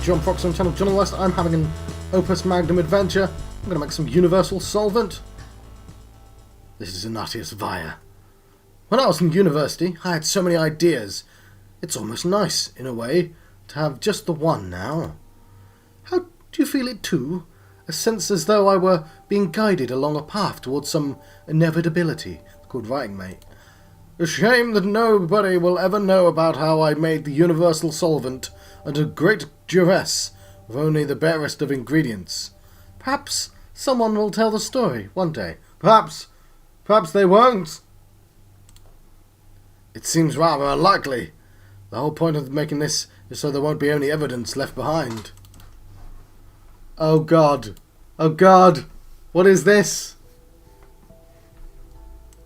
John Prox on channel John West. I'm having an Opus Magnum adventure. I'm going to make some universal solvent. This is Ignatius Via. When I was in university, I had so many ideas. It's almost nice, in a way, to have just the one now. How do you feel it too? A sense as though I were being guided along a path towards some inevitability. Good writing, mate. A shame that nobody will ever know about how I made the universal solvent under great duress, with only the barest of ingredients. Perhaps someone will tell the story one day. Perhaps they won't. It seems rather unlikely. The whole point of making this is so there won't be any evidence left behind. Oh God. Oh God. What is this?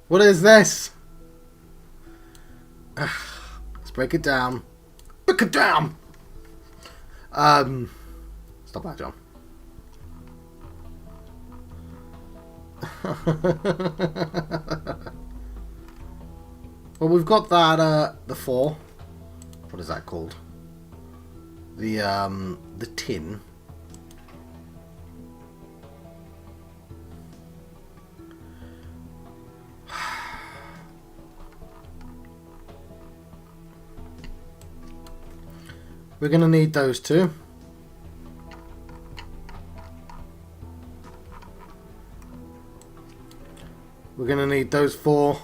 What is this? Let's break it down. Break it down! Stop that, John. Well, we've got that, the 4. What is that called? The tin. We're going to need those two. We're going to need those 4.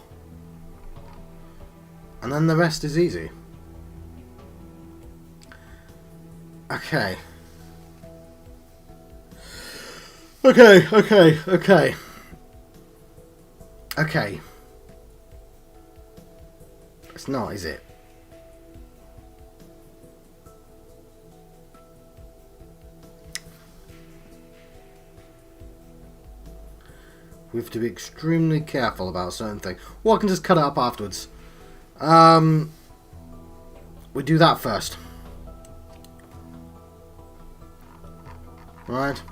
And then the rest is easy. Okay. Okay. It's not, is it? We have to be extremely careful about certain things. Well, I can just cut it up afterwards. We do that first. Right.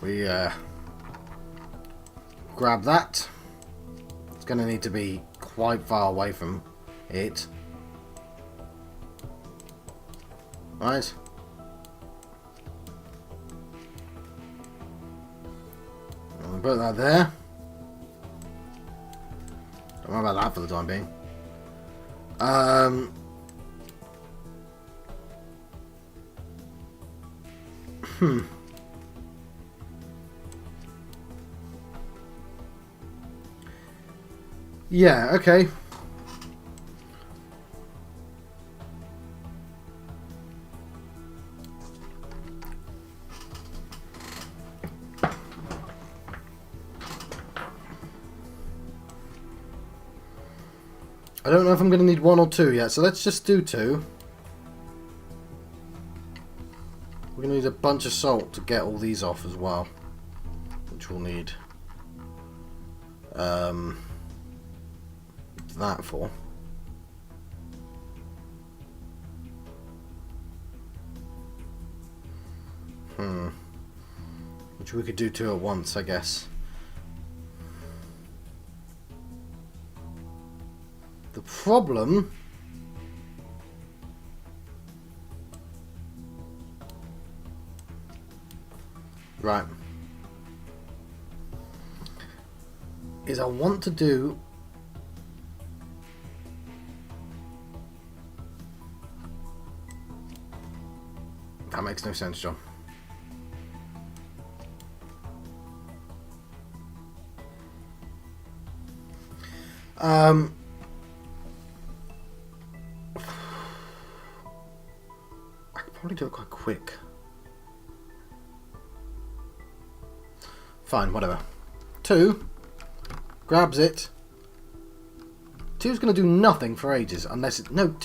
We grab that. It's going to need to be quite far away from it. Right. I'll put that there. Don't worry about that for the time being. Yeah, okay. I don't know if I'm going to need 1 or 2 yet, so let's just do 2. We're going to need a bunch of salt to get all these off as well, which we'll need that for. Which we could do 2 at once, I guess. The problem is I want to do that makes no sense, John. Probably do it quite quick. Fine, whatever. 2 grabs it. 2's going to do nothing for ages unless it... No,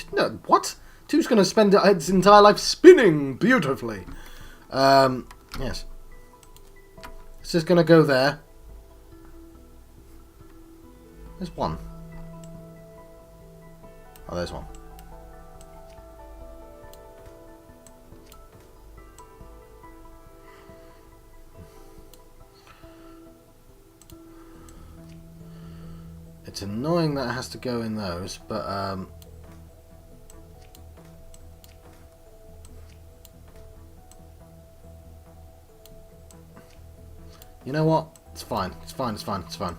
what? 2's going to spend its entire life spinning beautifully. Yes. It's just going to go there. There's 1. Oh, there's 1. It's annoying that it has to go in those, but You know what? It's fine. It's fine. It's fine. It's fine.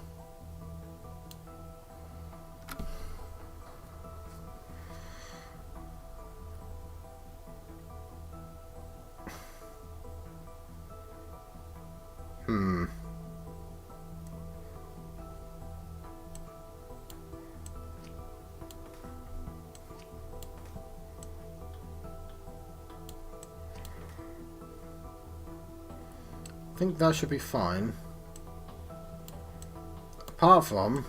I think that should be fine. Apart from...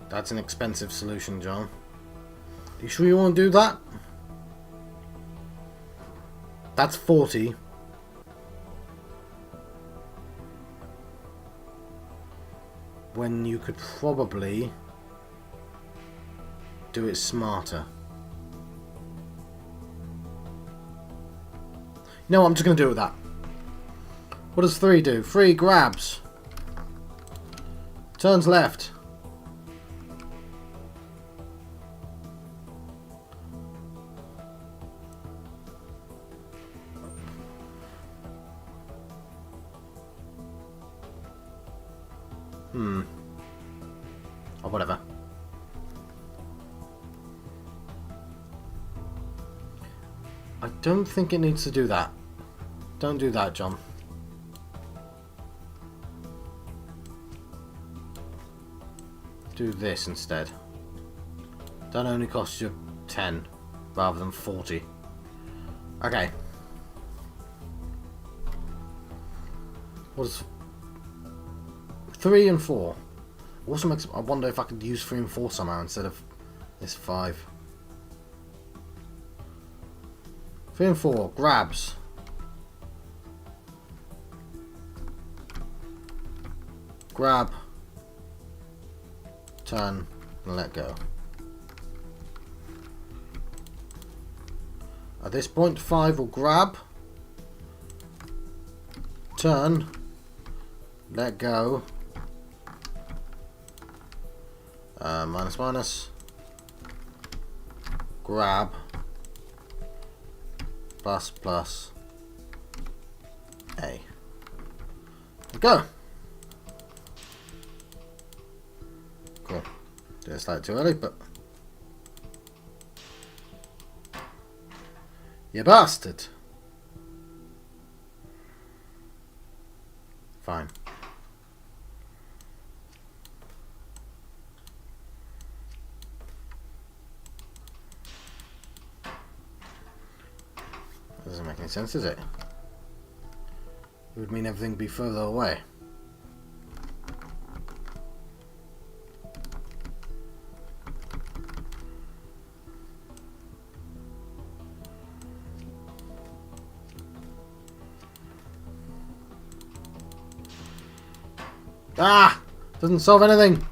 That's an expensive solution, John. You sure you want to do that? That's 40. When you could probably do it smarter. You know what, I'm just going to do it with that. What does 3 do? 3 grabs. Turns left. Or whatever. I don't think it needs to do that. Don't do that, John. Do this instead. That only costs you 10 rather than 40. Okay. What's 3 and 4? Also makes. I wonder if I could use 3 and 4 somehow instead of this 5. 3 and 4 grabs. Grab. Turn and let go. At this point, 5 will grab. Turn. Let go. Minus minus. Grab. Plus plus. A. There we go. Cool. Did it start too early, but... You bastard! Fine. That doesn't make any sense, does it? It would mean everything would be further away. Ah! Doesn't solve anything!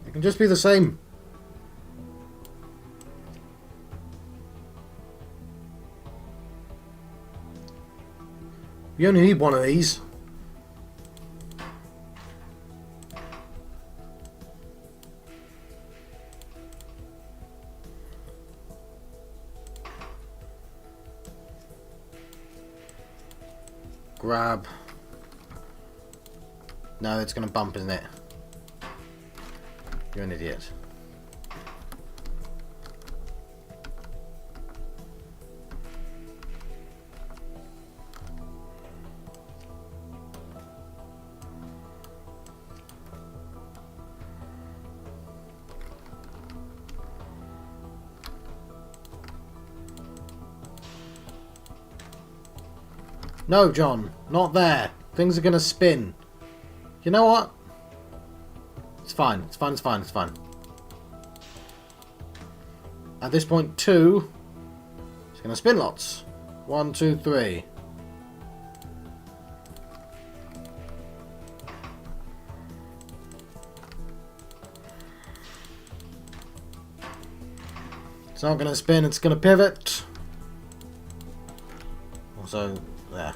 It can just be the same. You only need one of these. Grab. No, it's going to bump, isn't it? You're an idiot. No, John, not there. Things are going to spin. You know what? It's fine. It's fine. It's fine. It's fine. At this point, 2 is going to spin lots. 1, 2, 3. It's not going to spin, it's going to pivot. Also, there.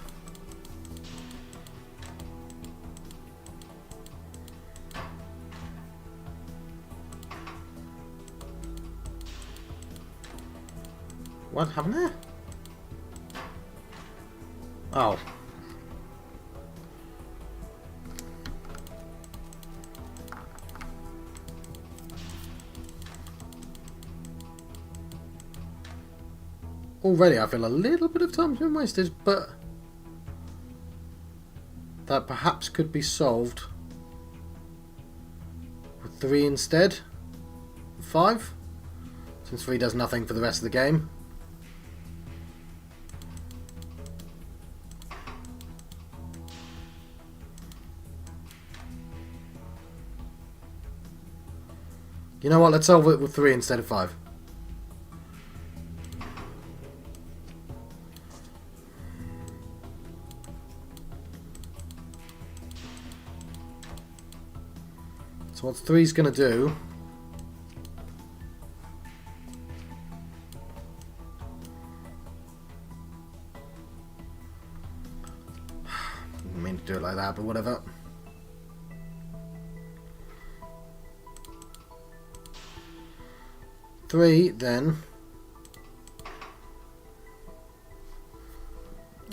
What happened there? Oh. Already I feel a little bit of time's been wasted, but that perhaps could be solved with 3 instead. 5? Since 3 does nothing for the rest of the game. You know what, let's solve it with 3 instead of 5. So what 3's going to do... Didn't mean to do it like that, but whatever. Three, then.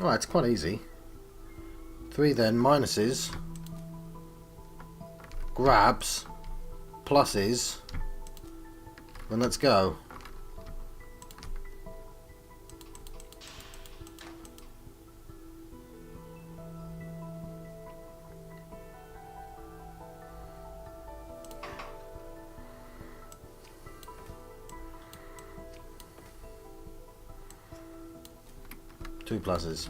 Alright, it's quite easy. 3 then, minuses, grabs, pluses, then let's go. Two pluses.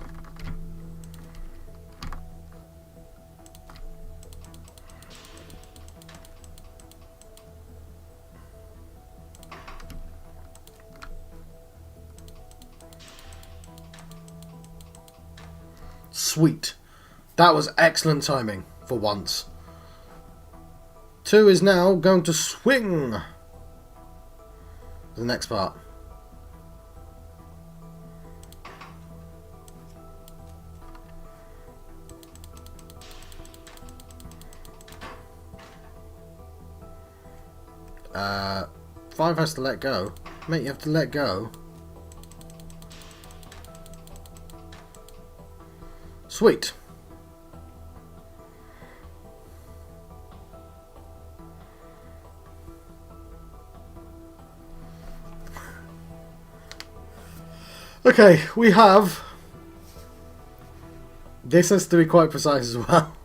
Sweet. That was excellent timing for once. 2 is now going to swing the next part. Five has to let go. Mate, you have to let go. Sweet. Okay, we have... This has to be quite precise as well.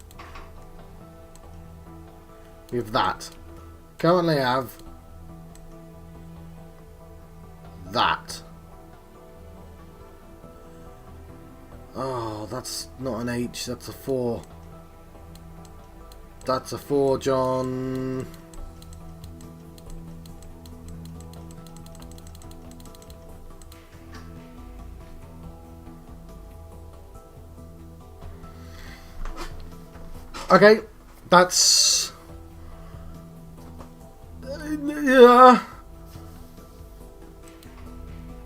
We have that. Currently have... that. Oh, that's not an H, that's a 4. That's a 4, John. Okay, that's... yeah.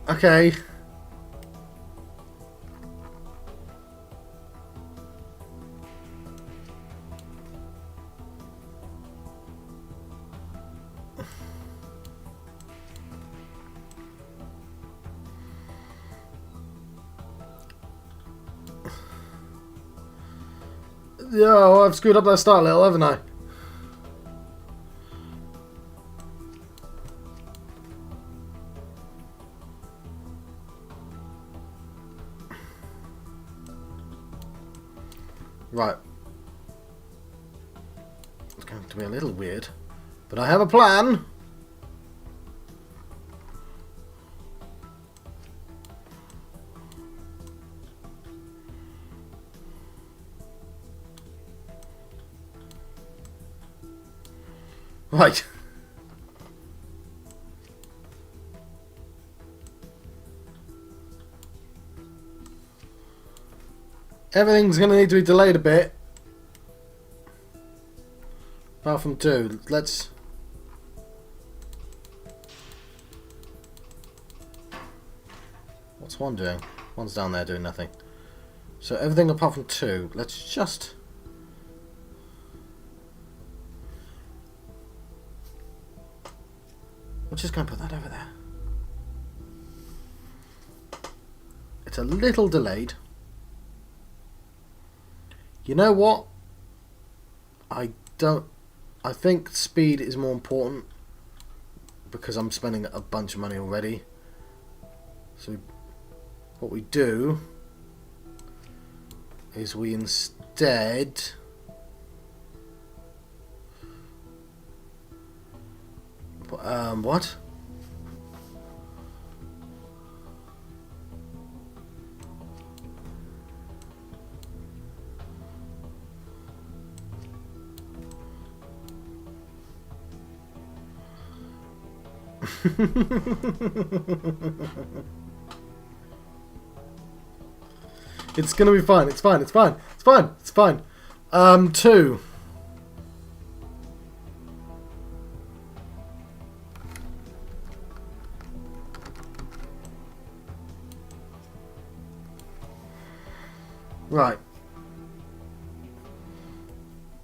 Okay. Yeah, well, I've screwed up that start a little, haven't I? Right. It's going to be a little weird, but I have a plan. Right. Everything's going to need to be delayed a bit. Apart from 2. Let's... What's 1 doing? 1's down there doing nothing. So everything apart from 2. Let's just... We're just going to put that over there. It's a little delayed. You know what? I think speed is more important because I'm spending a bunch of money already. So what we do is we instead what? It's gonna be fine. It's fine. It's fine. It's fine. It's fine. 2. Right.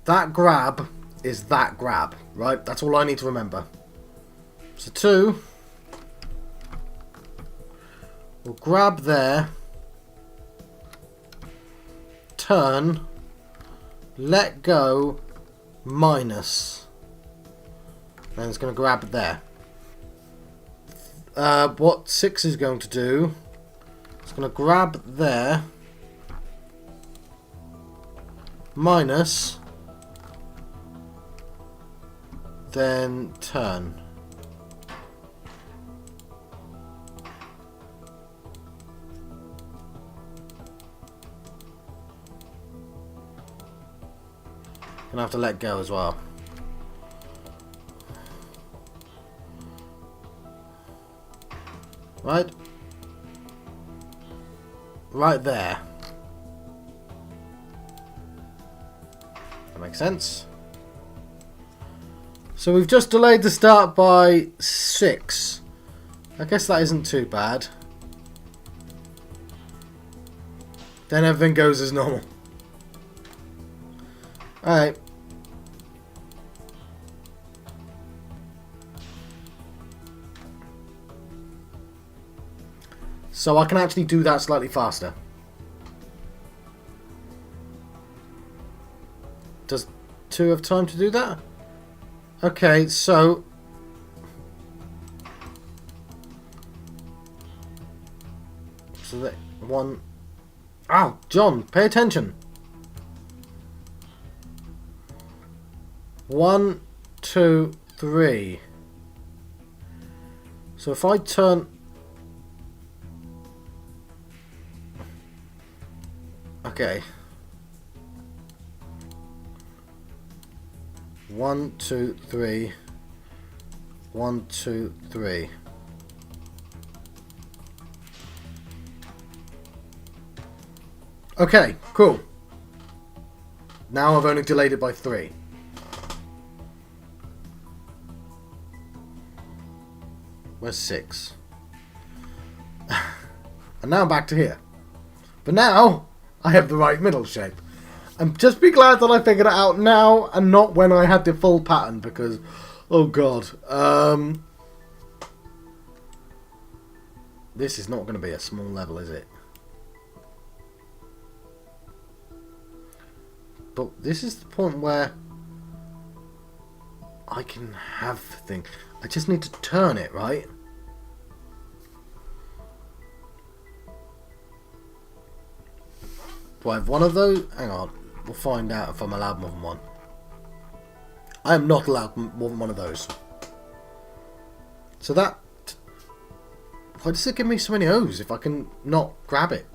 That grab is that grab, right? That's all I need to remember. So 2. We'll grab there. Turn. Let go. Minus. Then it's going to grab there. What 6 is going to do, it's going to grab there. Minus. Then turn. Gonna have to let go as well. Right? Right there. That makes sense. So we've just delayed the start by 6. I guess that isn't too bad. Then everything goes as normal. Alright. So I can actually do that slightly faster. Does 2 have time to do that? Okay, so... So that 1... Ow, John, pay attention. 1, 2, 3. So if I turn... Okay. 1, 2, 3. 1, 2, 3. Okay, cool. Now I've only delayed it by 3. Where's 6? And now I'm back to here. But now I have the right middle shape. And just be glad that I figured it out now and not when I had the full pattern, because, oh god. This is not going to be a small level, is it? But this is the point where I can have the thing. I just need to turn it, right? Do I have one of those? Hang on. We'll find out if I'm allowed more than one. I am not allowed more than one of those. So that... Why does it give me so many O's if I can not grab it?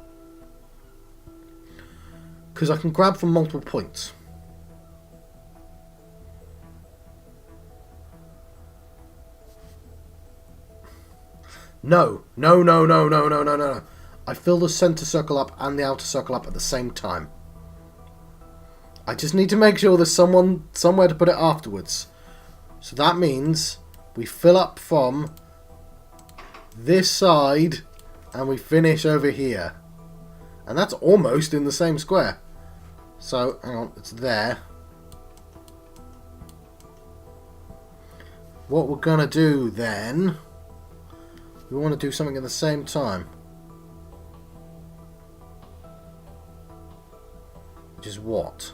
Because I can grab from multiple points. No. No, no, no, no, no, no, no. I fill the centre circle up and the outer circle up at the same time. I just need to make sure there's somewhere to put it afterwards. So that means we fill up from this side and we finish over here. And that's almost in the same square. So, hang on, it's there. What we're going to do then, we want to do something at the same time. Which is what?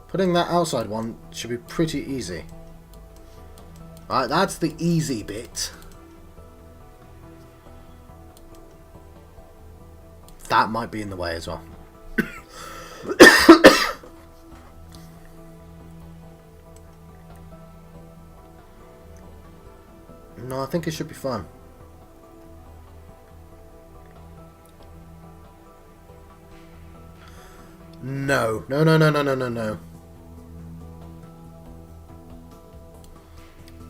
Putting that outside one should be pretty easy. Right, that's the easy bit. That might be in the way as well. No, I think it should be fine. No. No, no, no, no, no, no, no.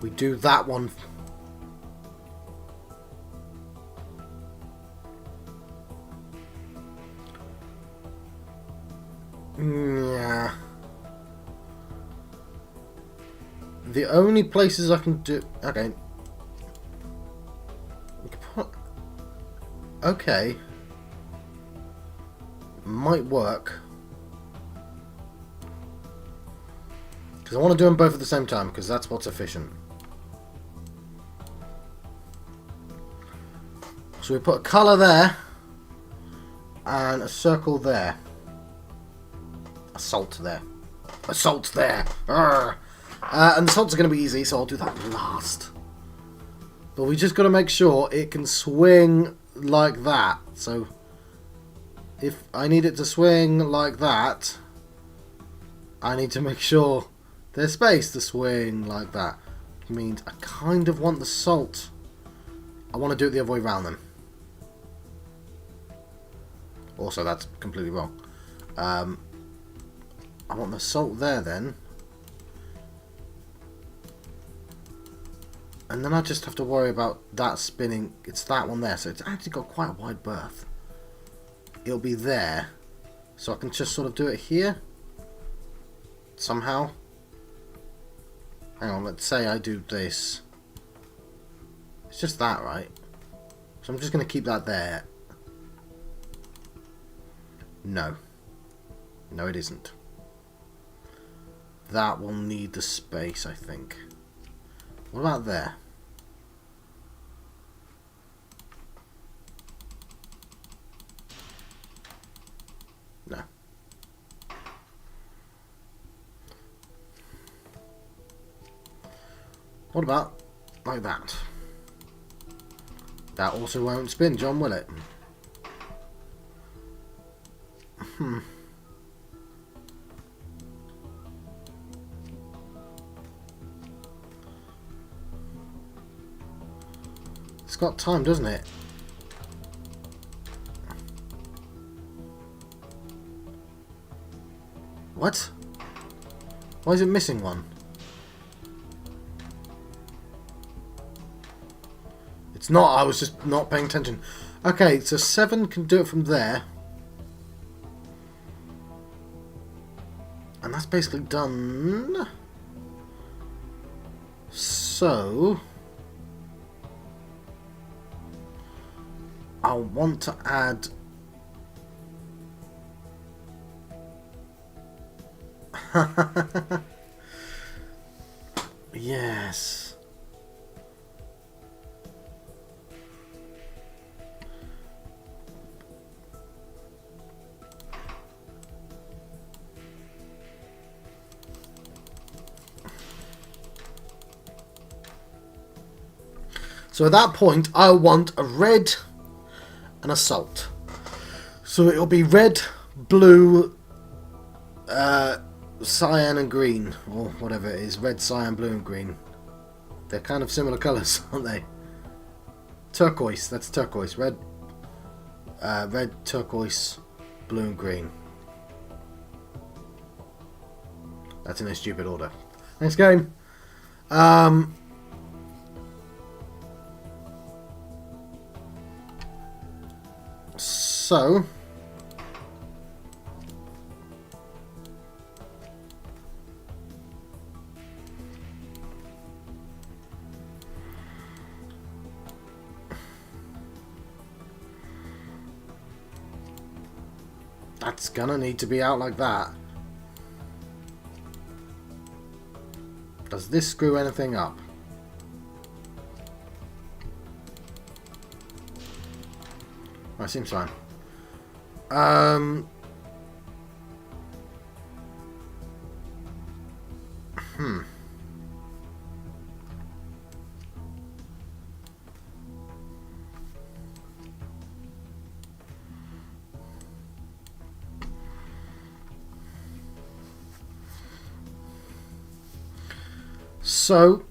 We do that one. Yeah. The only places I can do... Okay. Okay. Might work. Because I want to do them both at the same time, because that's what's efficient. So we put a colour there, and a circle there. A salt there. A salt there! And the salts are going to be easy, so I'll do that last. But we just got to make sure it can swing like that. So if I need it to swing like that, I need to make sure there's space to swing like that. Which means I kind of want the salt. I want to do it the other way around then. Also, that's completely wrong. I want the salt there then. And then I just have to worry about that spinning. It's that one there, so it's actually got quite a wide berth. It'll be there. So I can just sort of do it here. Somehow. Hang on, let's say I do this. It's just that, right? So I'm just going to keep that there. No. No, it isn't. That will need the space, I think. What about there? No. What about like that? That also won't spin, John, will it? It's got time, doesn't it? What? Why is it missing one? It's not, I was just not paying attention. Okay, so 7 can do it from there. And that's basically done. So I'll want to add yes. So at that point, I want a red and a salt. So it'll be red, blue, cyan and green, or whatever it is. Red, cyan, blue and green. They're kind of similar colours, aren't they? Turquoise, that's turquoise. Red, red, turquoise, blue and green. That's in a stupid order. Next game. Um, so that's gonna need to be out like that. Does this screw anything up? That seems fine. So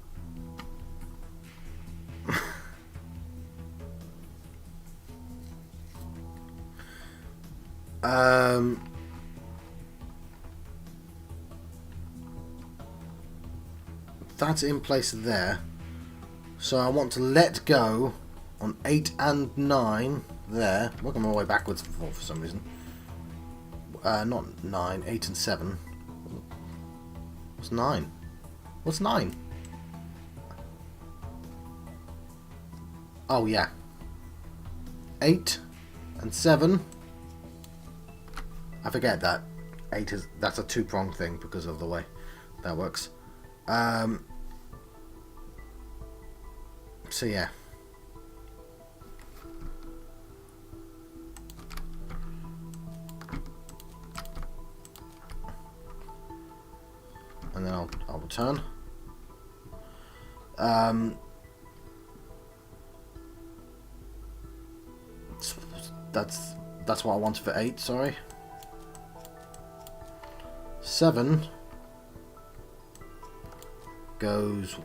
that's in place there. So I want to let go on 8 and 9 there. Working my way backwards for some reason. Not 9, 8 and 7. What's 9? What's 9? Oh yeah. 8 and 7. I forget that 8 is, that's a two-pronged thing because of the way that works. So yeah. And then I'll return. That's what I wanted for 8, sorry. 7 goes,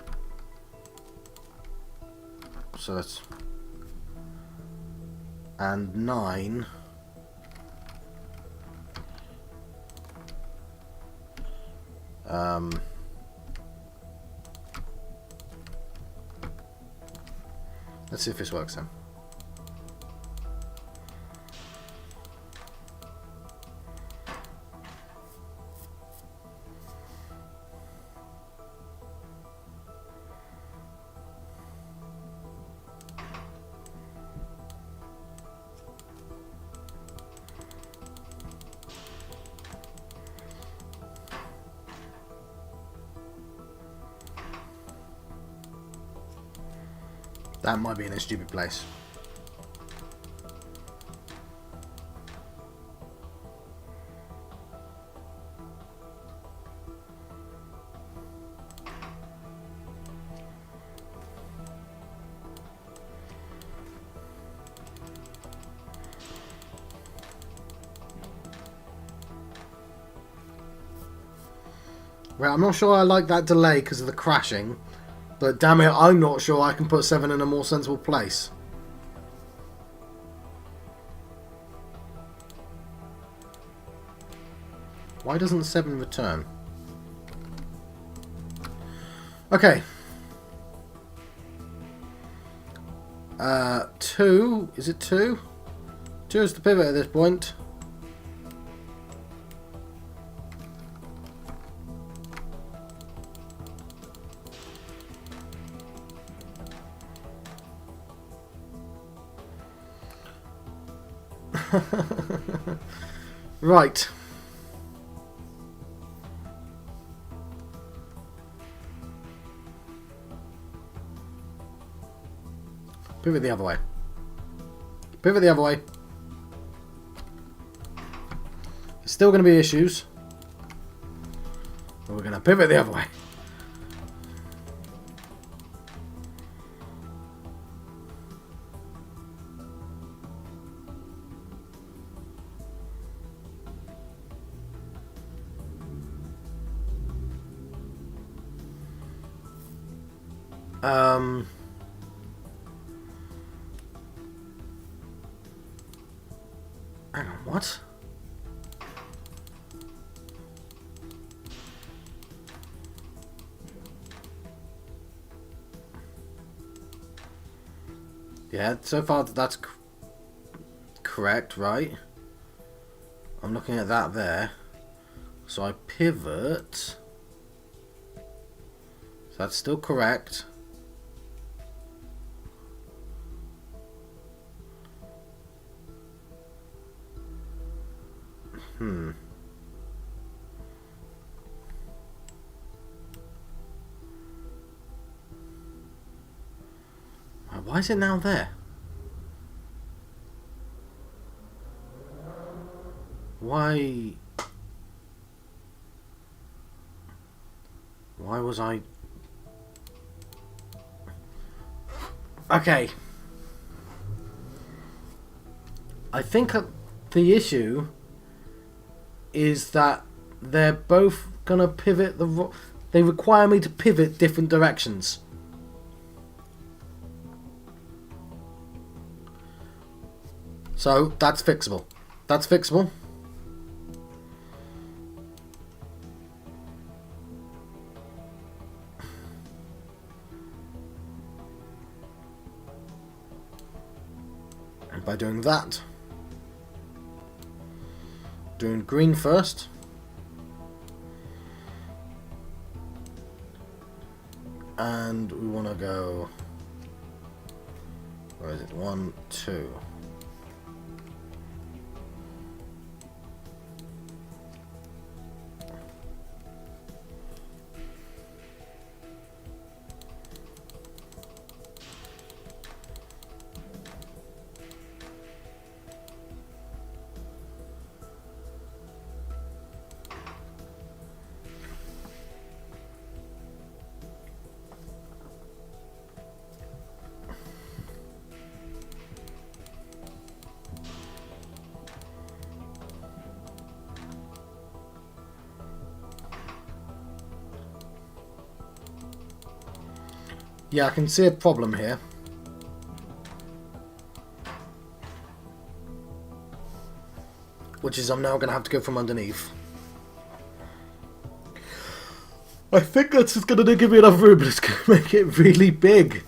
so that's, and 9 let's see if this works then. That might be in a stupid place. Well, I'm not sure I like that delay because of the crashing. But damn it, I'm not sure I can put 7 in a more sensible place. Why doesn't 7 return? Okay. 2. Is it 2? 2 is the pivot at this point. Right. Pivot the other way. Pivot the other way. There's still going to be issues. But we're going to pivot the other way. Hang on, what? Yeah, so far that's correct, right? I'm looking at that there. So I pivot. So that's still correct. Why is it now there? Why was I... Okay. I think the issue is that they're both gonna pivot they require me to pivot different directions. So that's fixable. That's fixable. And by doing that, doing green first. And we want to go... Where is it? 1, 2. Yeah, I can see a problem here. Which is I'm now going to have to go from underneath. I think that's just going to give me enough room, but it's going to make it really big.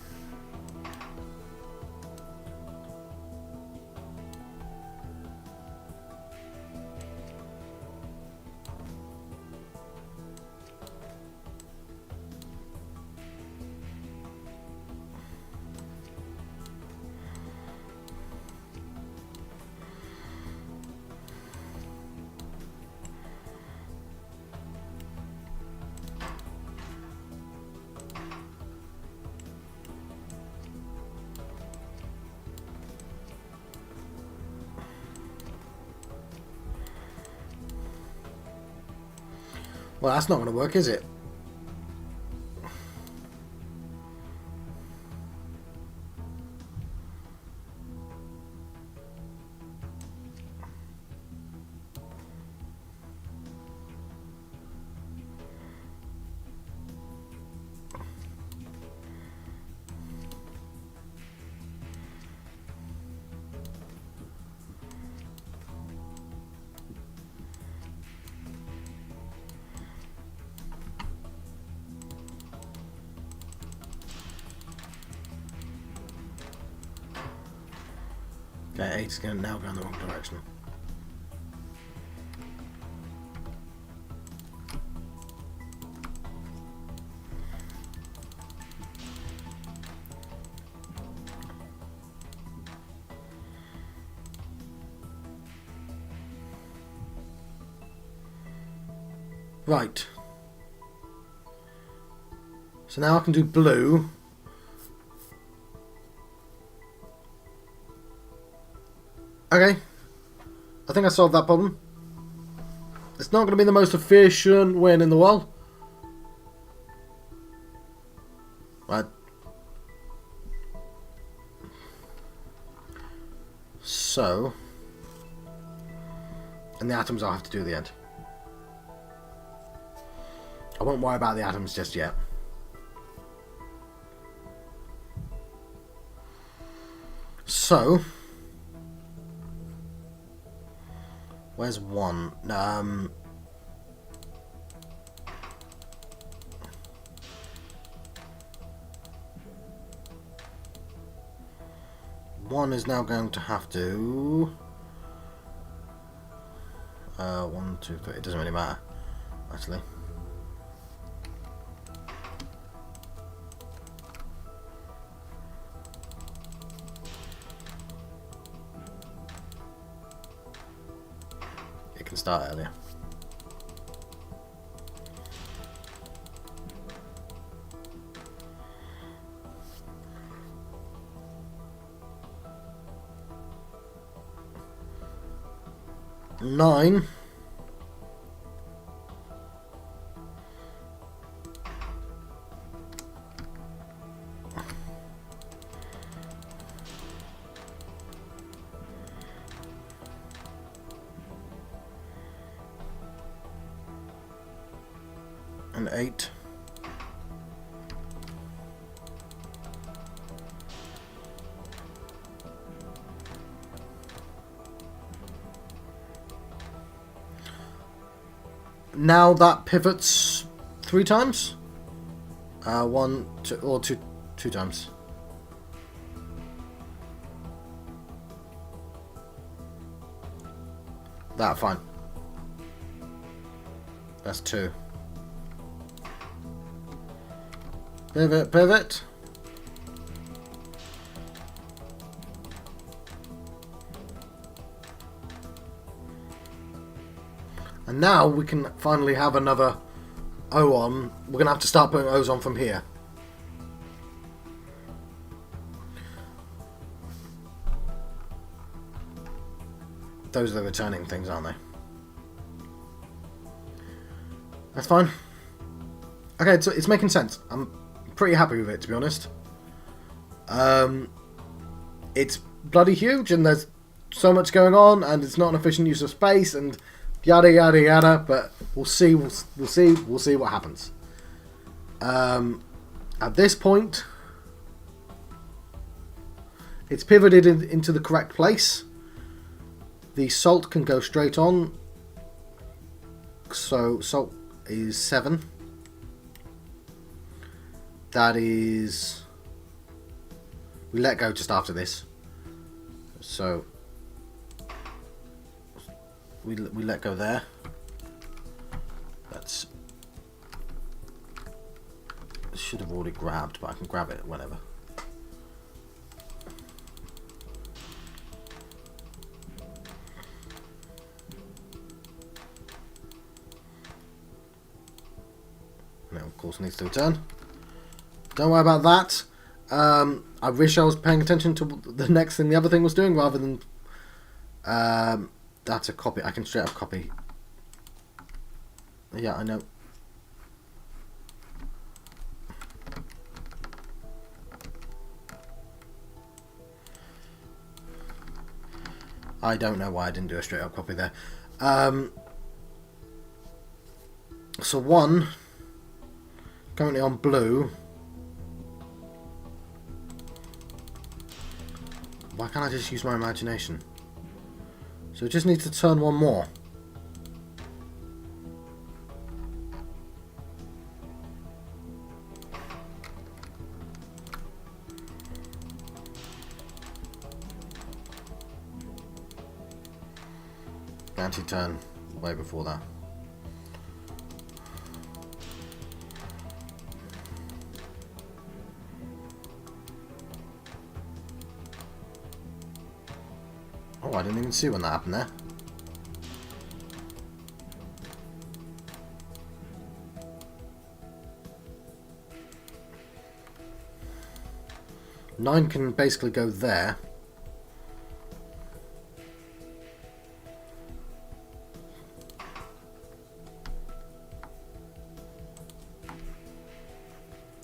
Well, that's not going to work, is it? Okay, 8 is going to now go in the wrong direction. Right. So now I can do blue. Okay. I think I solved that problem. It's not going to be the most efficient win in the world. Right. So. And the atoms I'll have to do at the end. I won't worry about the atoms just yet. So. Where's 1? one is now going to have to... 1, 2, 3. It doesn't really matter, actually. It can start earlier. Nine. And 8. Now that pivots 3 times. 1, 2, or 2 times. That fine. That's 2. Pivot, pivot. And now we can finally have another O on. We're going to have to start putting O's on from here. Those are the returning things, aren't they? That's fine. Okay, so it's making sense. I'm pretty happy with it, to be honest. It's bloody huge, and there's so much going on, and it's not an efficient use of space, and yada yada yada. But we'll see. We'll see what happens. At this point, it's pivoted into the correct place. The salt can go straight on. So salt is 7. That is... We let go just after this. So... We let go there. That's... I should have already grabbed, but I can grab it whenever. Now, of course, needs to return. Don't worry about that. I wish I was paying attention to the next thing the other thing was doing rather than... that's a copy. I can straight up copy. Yeah, I know. I don't know why I didn't do a straight up copy there. So 1... Currently on blue. Why can't I just use my imagination? So it just needs to turn 1 more. Anti-turn way before that. Oh, I didn't even see when that happened there. Nine can basically go there.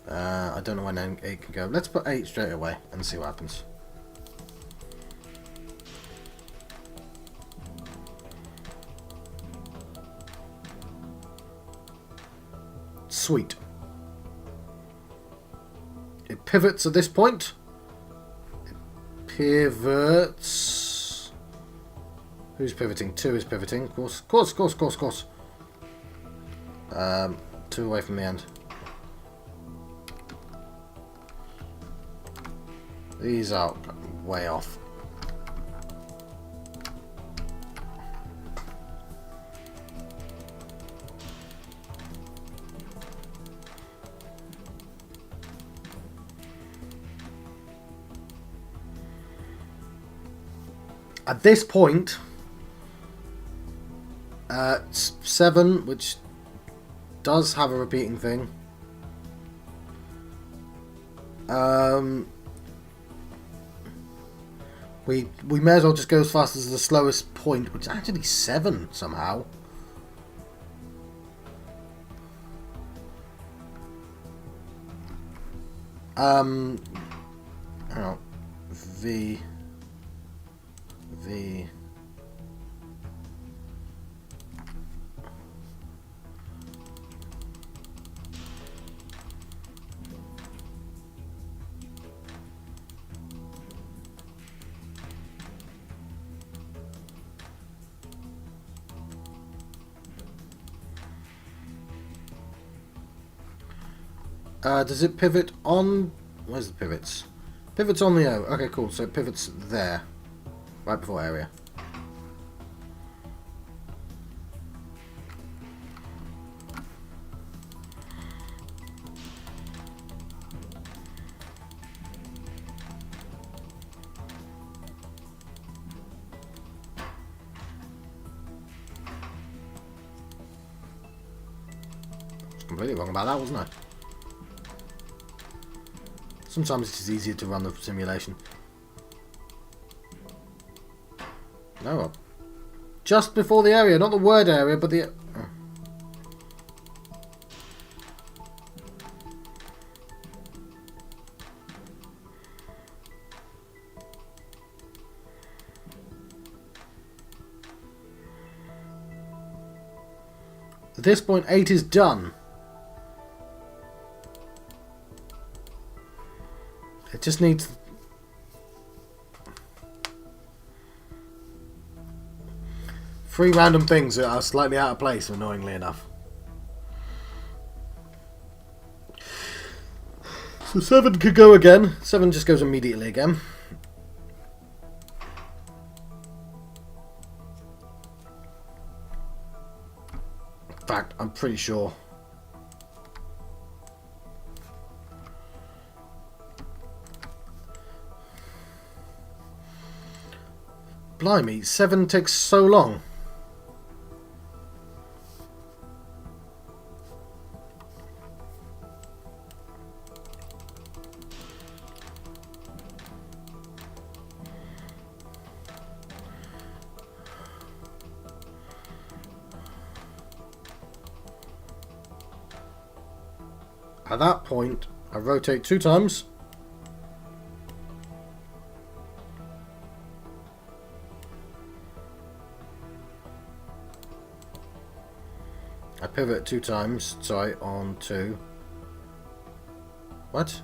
I don't know when 8 can go. Let's put 8 straight away and see what happens. Sweet. It pivots at this point. It pivots. Who's pivoting? 2 is pivoting. Of course. 2 away from the end. These are way off. At this point, 7, which does have a repeating thing. We may as well just go as fast as the slowest point, which is actually 7 somehow. Hang on. V. Does it pivot on... Where's the pivots? Pivots on the O. Okay, cool. So it pivots there. Right before area. I was completely wrong about that, wasn't I? Sometimes it is easier to run the simulation. No, just before the area, not the word area, but the... Oh. At this point, 8 is done. It just needs... 3 random things that are slightly out of place, annoyingly enough. So 7 could go again. 7 just goes immediately again. In fact, I'm pretty sure. Blimey, 7 takes so long. At that point, I rotate 2 times. I pivot 2 times, sorry, on 2. What?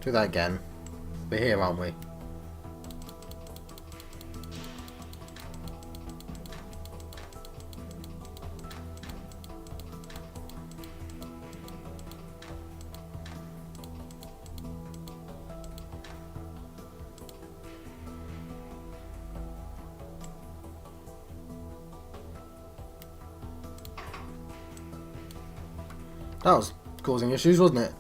Do that again. We're here, aren't we? That was causing issues, wasn't it?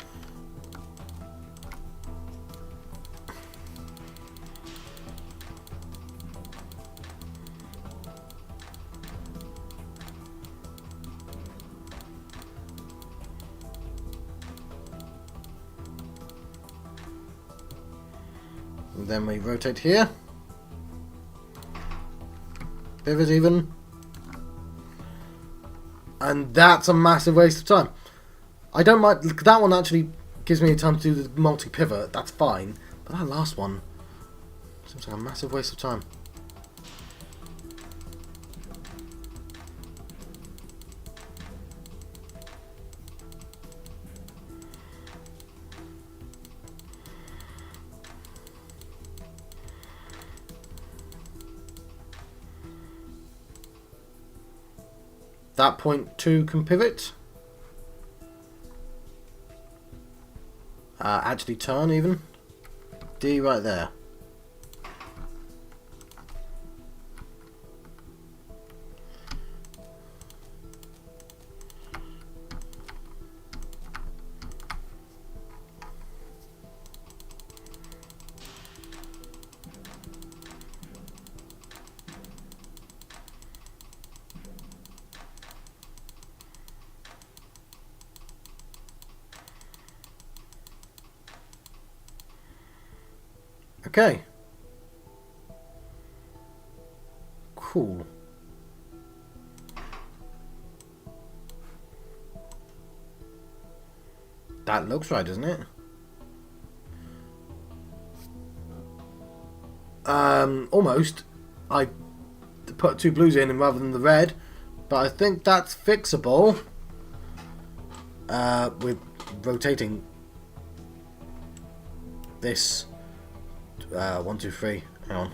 And then we rotate here. Pivot even. And that's a massive waste of time. I don't mind, that one actually gives me time to do the multi-pivot, that's fine. But that last one seems like a massive waste of time. That point 2 can pivot. Actually turn even. D right there. Okay. Cool. That looks right, doesn't it? Almost. I put 2 blues in rather than the red, but I think that's fixable with rotating this. 1, 2, 3. Hang on.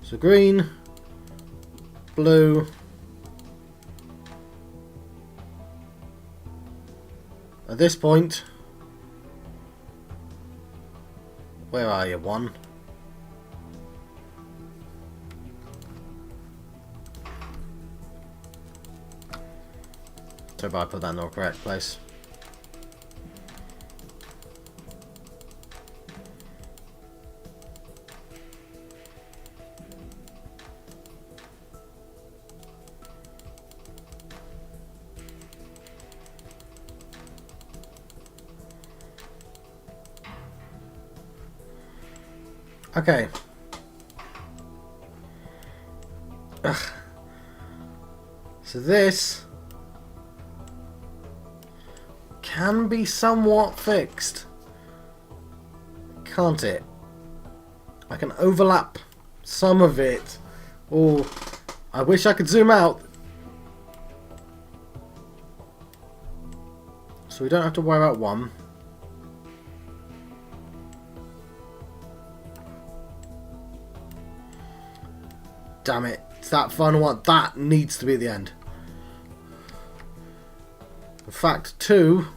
So green, blue, at this point, where are you, 1? So if I put that in the correct place. Okay. Ugh. So this can be somewhat fixed, can't it? I can overlap some of it. Oh, I wish I could zoom out. So we don't have to worry about 1. Damn it. It's that final one. That needs to be the end. In fact, 2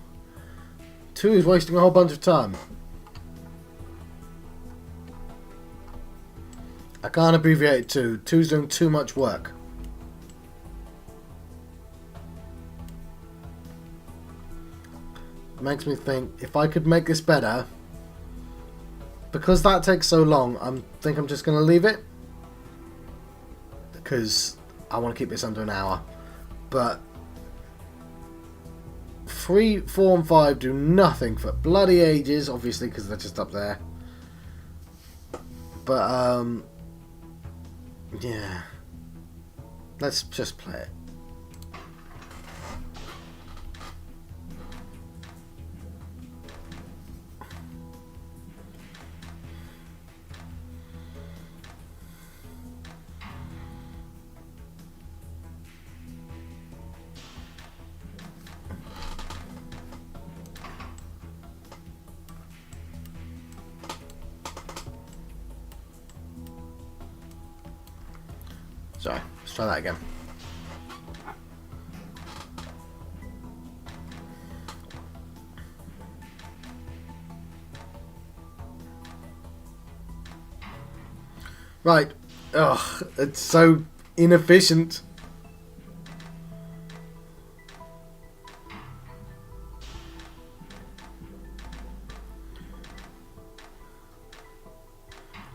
is wasting a whole bunch of time. I can't abbreviate 2. 2's doing too much work. It makes me think, if I could make this better, because that takes so long, I think I'm just going to leave it. Because I want to keep this under an hour. But 3, 4 and 5 do nothing for bloody ages, obviously, because they're just up there. But yeah, let's just play it. Sorry, let's try that again. Right. Ugh, it's so inefficient.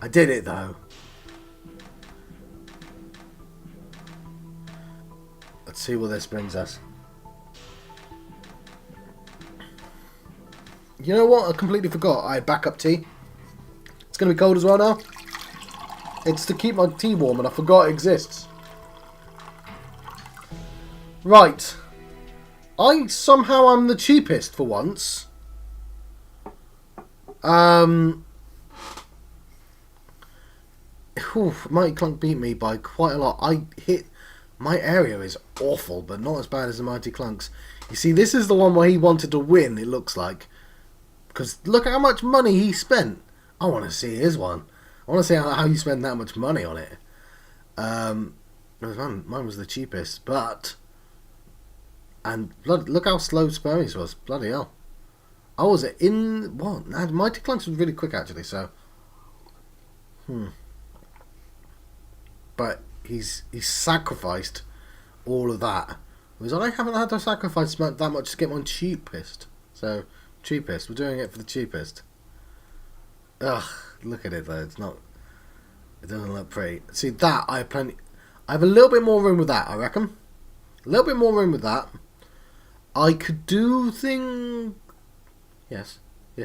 I did it though. Let's see what this brings us. You know what? I completely forgot. I had backup tea. It's going to be cold as well now. It's to keep my tea warm, and I forgot it exists. Right. I somehow am the cheapest for once. Mighty Clunk beat me by quite a lot. My area is awful, but not as bad as the Mighty Clunk's. You see, this is the one where he wanted to win, it looks like. Because look at how much money he spent. I want to see his one. I want to see how you spend that much money on it. Mine was the cheapest, but... And look how slow Spermies was. Bloody hell. I was in... What? Mighty Clunks was really quick, actually, so... But he's sacrificed all of that. Whereas I haven't had to sacrifice that much to get mine cheapest. So, cheapest. We're doing it for the cheapest. Ugh, look at it though. It's not... It doesn't look pretty. See, that, I have a little bit more room with that, I reckon. A little bit more room with that. I could do things... Yes,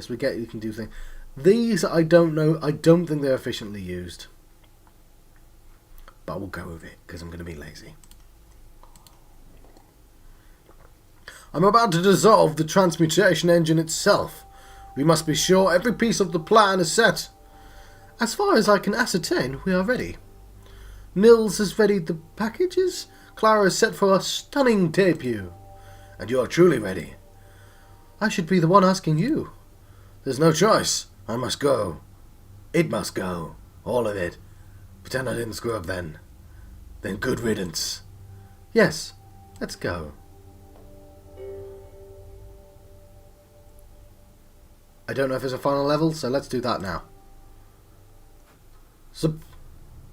we get you can do things. These, I don't know. I don't think they're efficiently used. But we'll go with it, because I'm going to be lazy. I'm about to dissolve the transmutation engine itself. We must be sure every piece of the plan is set. As far as I can ascertain, we are ready. Nils has readied the packages. Clara is set for a stunning debut. And you're truly ready. I should be the one asking you. There's no choice. I must go. It must go. All of it. Pretend I didn't screw up then. Then good riddance. Yes, let's go. I don't know if there's a final level, so let's do that now.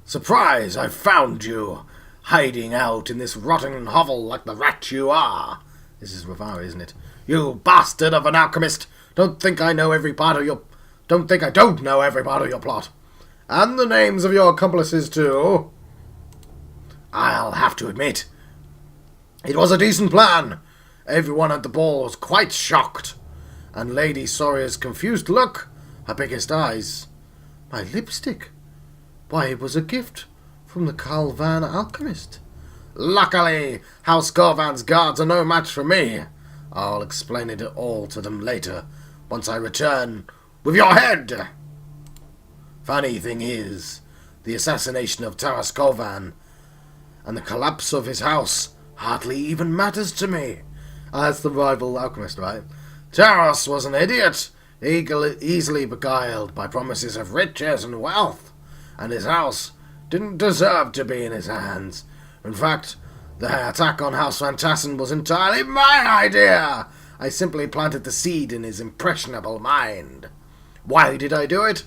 Surprise! I've found you! Hiding out in this rotten hovel like the rat you are. This is Rivara, isn't it? You bastard of an alchemist! Don't think I know every part of your... Don't think I don't know every part of your plot. And the names of your accomplices, too. I'll have to admit, it was a decent plan. Everyone at the ball was quite shocked. And Lady Soria's confused look, her biggest eyes. My lipstick? Why, it was a gift from the Calvan alchemist. Luckily, House Corvan's guards are no match for me. I'll explain it all to them later, once I return with your head. Funny thing is, the assassination of Taras Corvan and the collapse of his house hardly even matters to me. That's the rival alchemist, right? Taras was an idiot, easily beguiled by promises of riches and wealth, and his house didn't deserve to be in his hands. In fact, the attack on House Van Tassen was entirely my idea. I simply planted the seed in his impressionable mind. Why did I do it?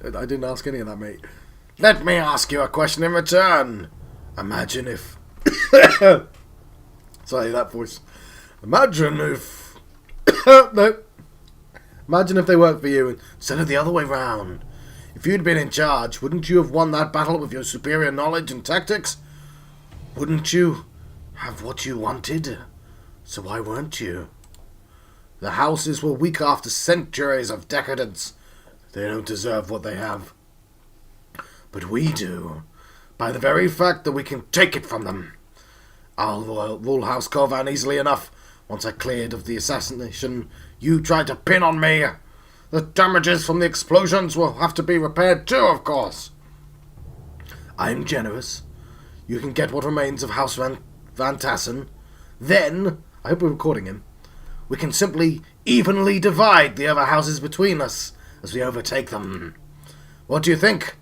I didn't ask any of that, mate. Let me ask you a question in return. Imagine if... Sorry, that voice. Imagine if... No. Imagine if they worked for you instead of the other way round. If you'd been in charge, wouldn't you have won that battle with your superior knowledge and tactics? Wouldn't you have what you wanted? So why weren't you? The houses were weak after centuries of decadence. They don't deserve what they have. But we do, by the very fact that we can take it from them. I'll rule House Corvan easily enough. Once I cleared of the assassination you tried to pin on me. The damages from the explosions will have to be repaired too, of course. I'm generous. You can get what remains of House Van Tassen. Then, I hope we're recording him, we can simply evenly divide the other houses between us as we overtake them. What do you think?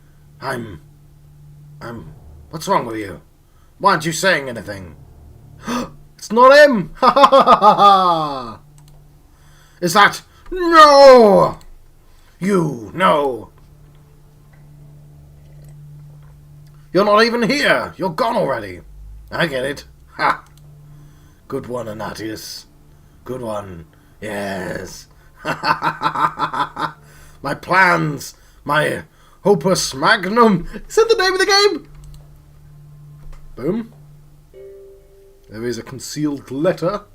What's wrong with you? Why aren't you saying anything? It's not him! Ha ha ha ha ha! Is that... No! You, no! You're not even here! You're gone already! I get it. Ha! Good one, Anatius. Good one. Yes. Ha ha ha ha ha ha! My plans! My Opus Magnum! Is that the name of the game? Boom. There is a concealed letter.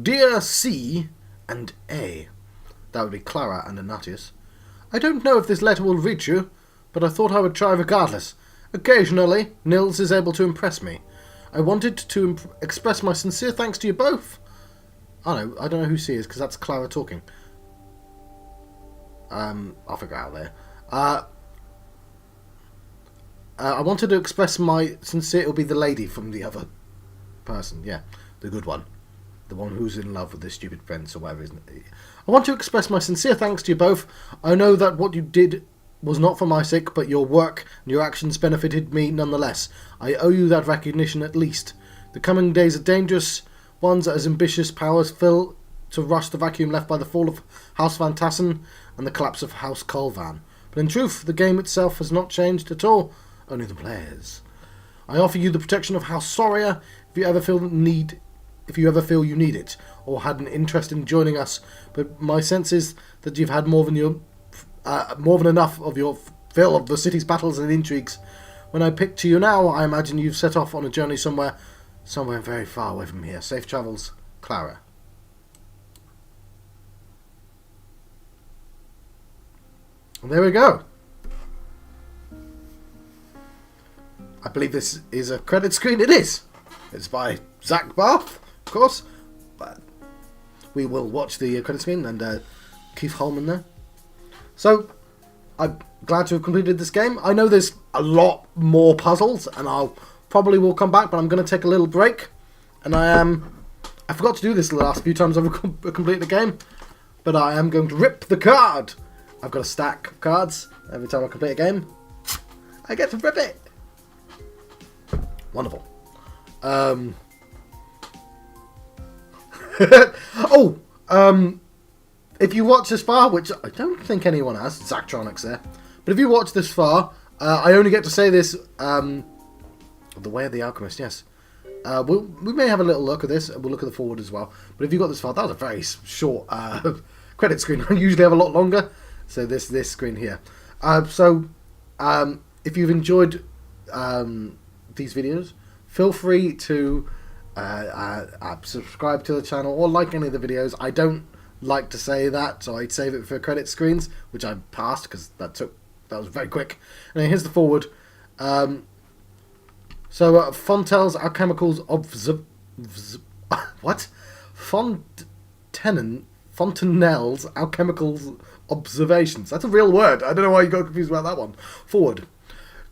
Dear C and A. That would be Clara and Anatius. I don't know if this letter will reach you, but I thought I would try regardless. Occasionally, Nils is able to impress me. I wanted to express my sincere thanks to you both. I don't know who C is, because that's Clara talking. I'll figure it out there. I wanted to express my sincere... It'll be the lady from the other person. Yeah, the good one. The one who's in love with this stupid prince or whatever, isn't it? I want to express my sincere thanks to you both. I know that what you did was not for my sake, but your work and your actions benefited me nonetheless. I owe you that recognition at least. The coming days are dangerous ones as ambitious powers fill to rush the vacuum left by the fall of House Van Tassen and the collapse of House Colvan. But in truth, the game itself has not changed at all, only the players. I offer you the protection of House Soria if you ever feel you need it, or had an interest in joining us, but my sense is that you've had more than enough of your fill of the city's battles and intrigues. When I picture you now, I imagine you've set off on a journey somewhere very far away from here. Safe travels, Clara. And there we go. I believe this is a credit screen. It is. It's by Zach Barth, of course. But we will watch the credit screen and Keith Holman there. So, I'm glad to have completed this game. I know there's a lot more puzzles, and I'll probably will come back, but I'm going to take a little break. And I forgot to do this the last few times I've completed the game, but I am going to rip the card. I've got a stack of cards. Every time I complete a game, I get to rip it. Wonderful. If you watch this far, which I don't think anyone has, Zachtronics there, but if you watch this far, I only get to say this, The Way of the Alchemist, yes. We may have a little look at this, and we'll look at the forward as well, but if you got this far, that was a very short credit screen. I usually have a lot longer, so this screen here. If you've enjoyed these videos, feel free to subscribe to the channel or like any of the videos. I don't like to say that, so I'd save it for credit screens, which I passed because that was very quick. And then here's the forward. Fontel's Alchemicals Fontenelle's Alchemicals Observations. That's a real word. I don't know why you got confused about that one. Forward.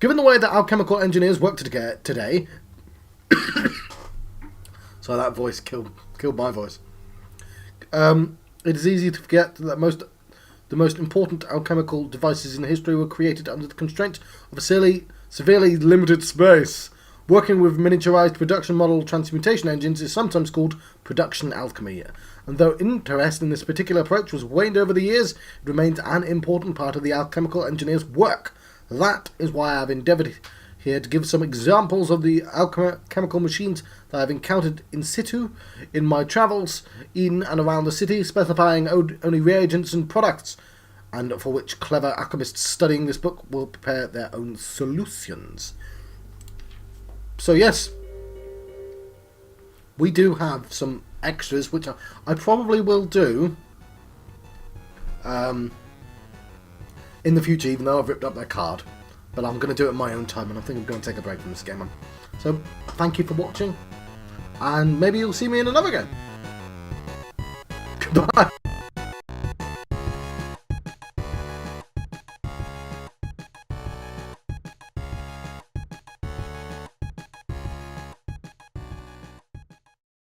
Given the way that alchemical engineers work today, so that voice killed my voice. It is easy to forget that the most important alchemical devices in history were created under the constraint of a severely limited space. Working with miniaturized production model transmutation engines is sometimes called production alchemy. And though interest in this particular approach was waned over the years, it remains an important part of the alchemical engineer's work. That is why I've endeavoured here to give some examples of the alchemical machines that I've encountered in situ in my travels in and around the city, specifying only reagents and products, and for which clever alchemists studying this book will prepare their own solutions. So yes, we do have some extras, which I probably will do in the future, even though I've ripped up their card. But I'm going to do it in my own time, and I think I'm going to take a break from this game. So, thank you for watching, and maybe you'll see me in another game. Goodbye.